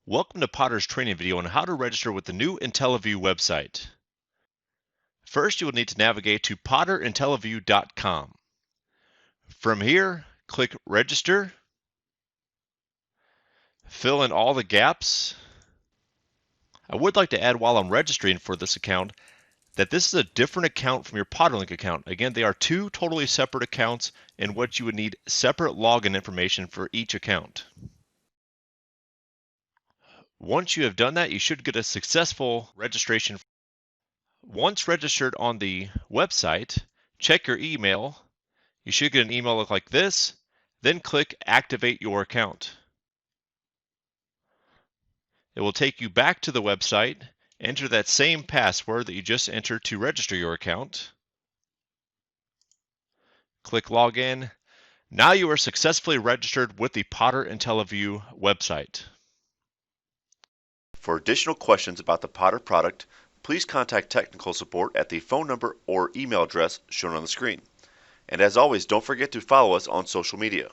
Welcome to Potter's training video on how to register with the new IntelliView website. First, you will need to navigate to potterintelliView.com. From here, click Register, fill in all the gaps. I would like to add while I'm registering for this account that this is a different account from your PotterLink account. Again, they are two totally separate accounts in which you would need separate login information for each account. Once you have done that, you should get a successful registration. Once registered on the website, check your email. You should get an email look like this, then click Activate Your Account. It will take you back to the website. Enter that same password that you just entered to register your account. Click Login. Now you are successfully registered with the Potter IntelliView website. For additional questions about the Potter product, please contact technical support at the phone number or email address shown on the screen. And as always, don't forget to follow us on social media.